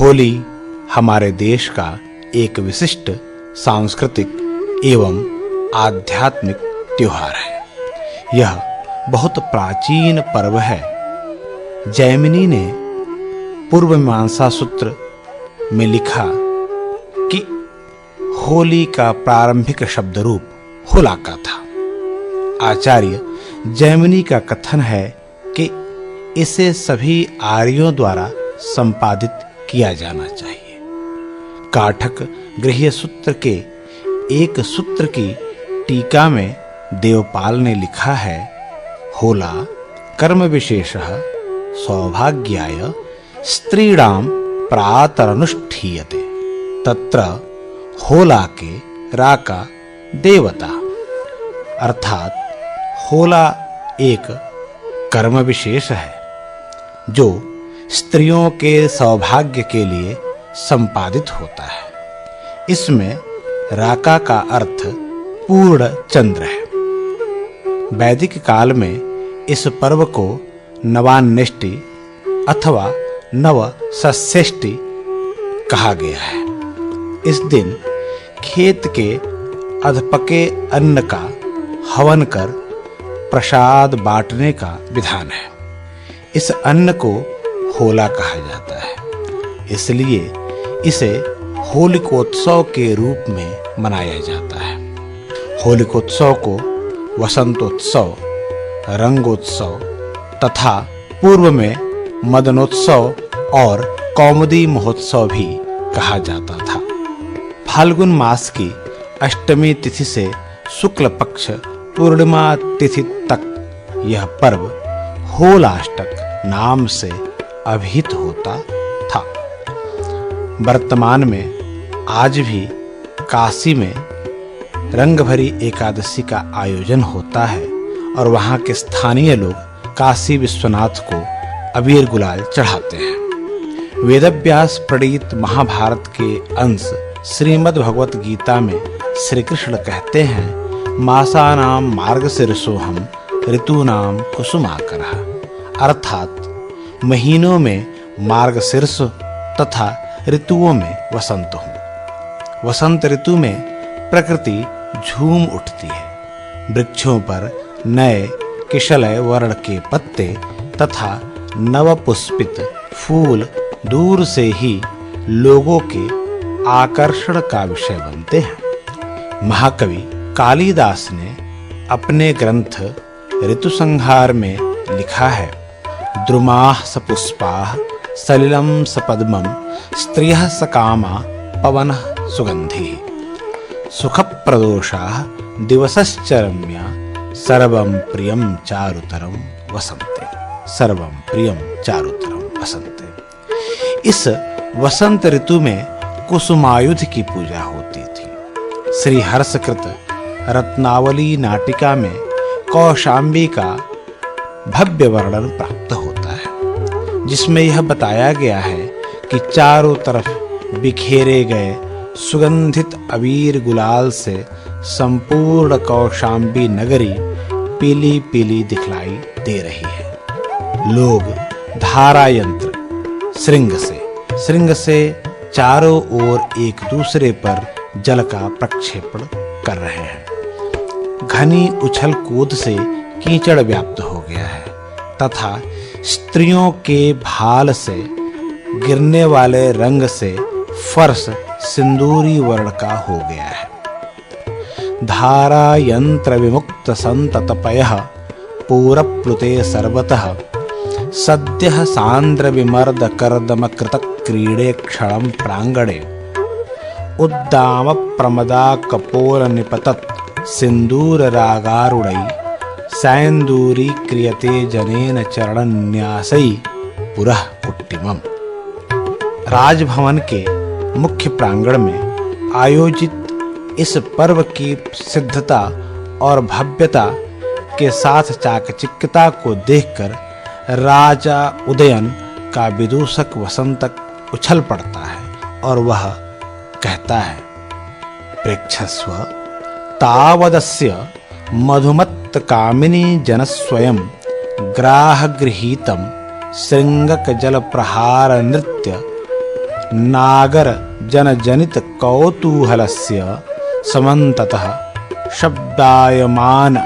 होली हमारे देश का एक विशिष्ट सांस्कृतिक एवं आध्यात्मिक त्योहार है। यह बहुत प्राचीन पर्व है। जैमिनी ने पूर्व मीमांसा सूत्र में लिखा कि होली का प्रारंभिक शब्द रूप होलाका था। आचार्य जैमिनी का कथन है कि इसे सभी आर्यों द्वारा संपादित किया जाना चाहिए। काठक गृह्य सूत्र के एक सूत्र की टीका में देवपाल ने लिखा है, होला कर्म विशेषः सौभाग्याय स्त्रीणां प्रातरनुष्ठीयते तत्र होलाके राका देवता। अर्थात होला एक कर्म विशेष है जो स्त्रियों के सौभाग्य के लिए संपादित होता है। इसमें राका का अर्थ पूर्ण चंद्र है। वैदिक काल में इस पर्व को नवान्नेष्टि अथवा नवसस्येष्टि कहा गया है। इस दिन खेत के अधपके अन्न का हवन कर प्रसाद बांटने का विधान है। इस अन्न को होला कहा जाता है, इसलिए इसे होलिकोत्सव के रूप में मनाया जाता है। होलिकोत्सव को वसंतोत्सव, रंगोत्सव तथा पूर्व में मदनोत्सव और कौमुदी महोत्सव भी कहा जाता था। फाल्गुन मास की अष्टमी तिथि से शुक्ल पक्ष पूर्णिमा तिथि तक यह पर्व होलाष्टक नाम से अभिहित होता था। वर्तमान में आज भी काशी में रंगभरी एकादशी का आयोजन होता है और वहां के स्थानीय लोग काशी विश्वनाथ को अबीर गुलाल चढ़ाते हैं। वेदव्यास प्रणीत महाभारत के अंश श्रीमद् भगवत गीता में श्री कृष्ण कहते हैं, मासानाम मार्गशीर्षोऽहं ऋतूनाम कुसुमाकरः। अर्थात महीनों में मार्गशीर्ष तथा ऋतुओं में वसंत हूँ। वसंत ऋतु में प्रकृति झूम उठती है। वृक्षों पर नए किशलय वर्ण के पत्ते तथा नवपुष्पित फूल दूर से ही लोगों के आकर्षण का विषय बनते हैं। महाकवि कालिदास ने अपने ग्रंथ ऋतुसंहार में लिखा है, द्रुमाः सपुष्पाः सलिलं सपद्मं स्त्रियः सकामा पवनः सुगन्धिः सुखप्रदोषाः दिवसश्चरम्या सर्वं प्रियं चारुतरं वसन्ते। सर्वं प्रियं चारुतरं वसन्ते। इस वसंत ऋतु में कुसुमायुध की पूजा होती थी। श्री हर्षकृत रत्नावली नाटिका में कौशाम्बी का भव्य वर्णन प्राप्त होता है, जिसमें यह बताया गया है कि चारों तरफ बिखेरे गए सुगंधित अबीर गुलाल से संपूर्ण कौशाम्बी नगरी पीली पीली दिखलाई दे रही है। लोग धारा यंत्र श्रृंग से चारों ओर एक दूसरे पर जल का प्रक्षेपण कर रहे हैं। घनी उछल कूद से कीचड़ व्याप्त हो गया है तथा स्त्रियों के भाल से गिरने वाले रंग से फर्श सिंदूरी वर्ण का हो गया है। धारा यंत्र विमुक्त संततपयः पूरप्लुते सर्वतः सद्यः सांद्र विमर्द कर्दम कृत क्रीडे क्षणं प्रांगणे उद्दाम प्रमदा कपोल निपतत् सिंदूर रागारुणै सैन्दूरी क्रियते जनेन चरणन्यासै पुरः कुट्टिमम्। राजभवन के मुख्य प्रांगण में आयोजित इस पर्व की सिद्धता और भव्यता के साथ चाकचिक्यता को देखकर राजा उदयन का विदूषक वसंतक उछल पड़ता है और वह कहता है, प्रेक्षस्व तावदस्य मधुमत्त कामिनी जनस्वयं ग्राह गृहीतं श्रृंगक जल प्रहार नृत्य नागर जनजनित कौतूहलस्य समन्ततः शब्दायमान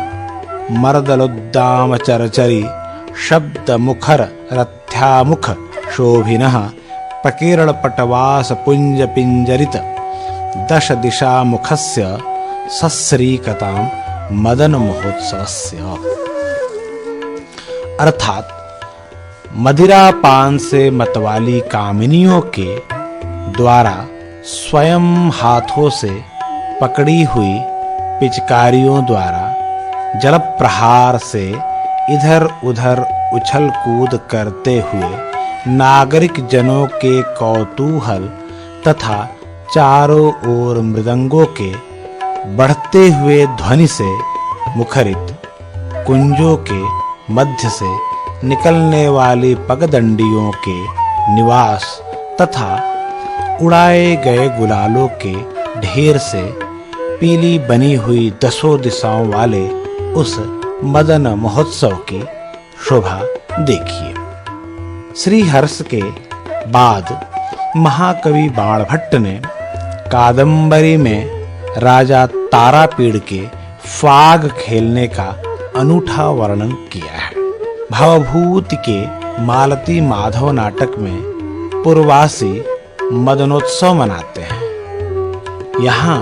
मर्दलोद्दाम चरचरी शब्द मुखर रथ्यामुख शोभिनः प्रकीर्ण पटवास पुंज पिंजरित दश दिशा मुखस्य सस्रीकतां मदन महोत्सवस्य। अर्थात मदिरा पान से मतवाली कामिनियों के द्वारा स्वयं हाथों से पकड़ी हुई पिचकारियों द्वारा जल प्रहार से इधर-उधर उछल कूद करते हुए नागरिक जनों के कौतूहल तथा चारों ओर मृदंगों के बढ़ते हुए ध्वनि से मुखरित कुंजों के मध्य से निकलने वाली पगडंडियों के निवास तथा उड़ाए गए गुलालों के ढेर से पीली बनी हुई दसों दिशाओं वाले उस मदन महोत्सव की शोभा देखिए। श्री हर्ष के बाद महाकवि बाणभट्ट ने कादंबरी में राजा तारापीड़ के फाग खेलने का अनूठा वर्णन किया है। भवभूति के मालती माधव नाटक में पूर्वासी मदनोत्सव मनाते हैं। यहाँ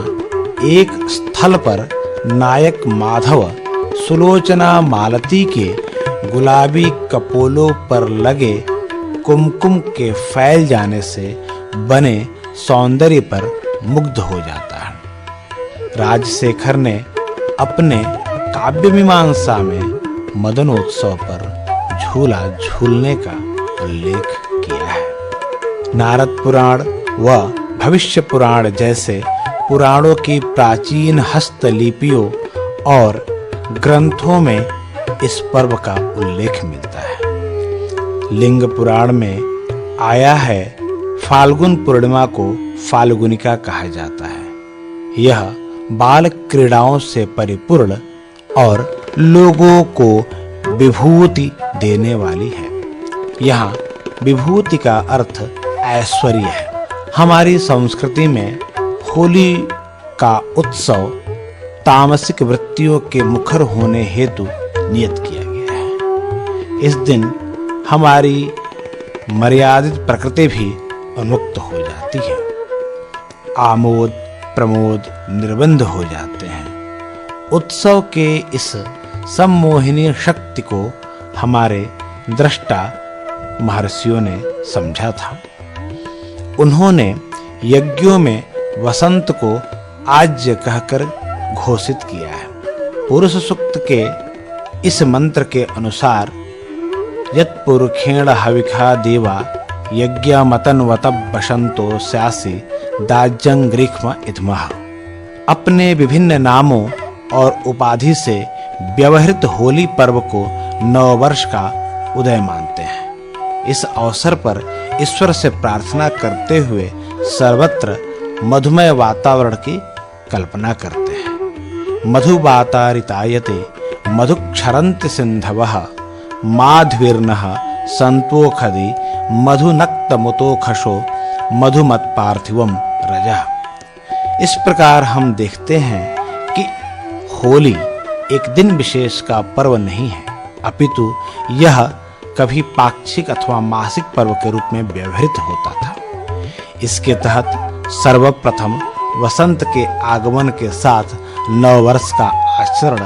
एक स्थल पर नायक माधव सुलोचना मालती के गुलाबी कपोलों पर लगे कुमकुम के फैल जाने से बने सौंदर्य पर मुग्ध हो जाता है। राजशेखर ने अपने काव्य मीमांसा में मदनोत्सव पर झूला झूलने का उल्लेख किया है। नारद पुराण व भविष्य पुराण जैसे पुराणों की प्राचीन हस्तलिपियों और ग्रंथों में इस पर्व का उल्लेख मिलता है। लिंग पुराण में आया है फाल्गुन पूर्णिमा को फाल्गुनिका कहा जाता है। यह बाल क्रीड़ाओं से परिपूर्ण और लोगों को विभूति देने वाली है। यहाँ विभूति का अर्थ ऐश्वर्य है। हमारी संस्कृति में होली का उत्सव तामसिक वृत्तियों के मुखर होने हेतु नियत किया गया है। इस दिन हमारी मर्यादित प्रकृति भी उन्मुक्त हो जाती है। आमोद प्रमोद निर्बंध हो जाते हैं। उत्सव के इस सम्मोहिनी शक्ति को हमारे दृष्टा महर्षियों ने समझा था। उन्होंने यज्ञों में वसंत को आज्य कहकर घोषित किया है। पुरुष सूक्त के इस मंत्र के अनुसार यत्पुरुषेण हविखा देवा यज्ञमतन्वत बसंतो स्यासि दाज्यं ग्रीष्म इधमः। अपने विभिन्न नामों और उपाधि से व्यवहृत होली पर्व को नववर्ष का उदय मानते हैं। इस अवसर पर ईश्वर से प्रार्थना करते हुए सर्वत्र मधुमय वातावरण की कल्पना करते हैं। मधुवातारितायते मधुक्षरन्ति सिन्धवः माध्वीर्नः संतोखदि मधुनक्तमुतोखशो मधुमत्पार्थिवं रजः। इस प्रकार हम देखते हैं कि होली एक दिन विशेष का पर्व नहीं है, अपितु यह कभी पाक्षिक अथवा मासिक पर्व के रूप में व्यवहृत होता था। इसके तहत सर्वप्रथम वसंत के आगमन के साथ नववर्ष का आचरण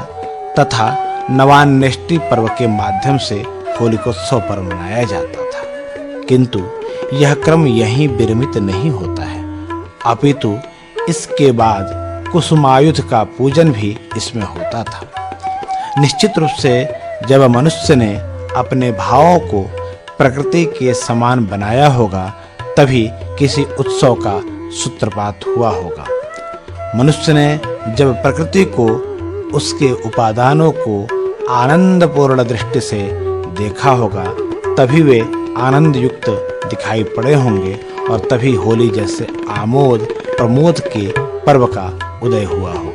तथा नवान्वेष्टि पर्व के माध्यम से होलिकोत्सव पर्व मनाया जाता था। किंतु यह क्रम यहीं विरमित नहीं होता है, अपितु इसके बाद कुसुमायुध का पूजन भी इसमें होता था। निश्चित रूप से जब मनुष्य ने अपने भावों को प्रकृति के समान बनाया होगा, तभी किसी उत्सव का सूत्रपात हुआ होगा। मनुष्य ने जब प्रकृति को, उसके उपादानों को आनंदपूर्ण दृष्टि से देखा होगा, तभी वे आनंद युक्त दिखाई पड़े होंगे और तभी होली जैसे आमोद प्रमोद के पर्व का उदय हुआ हो।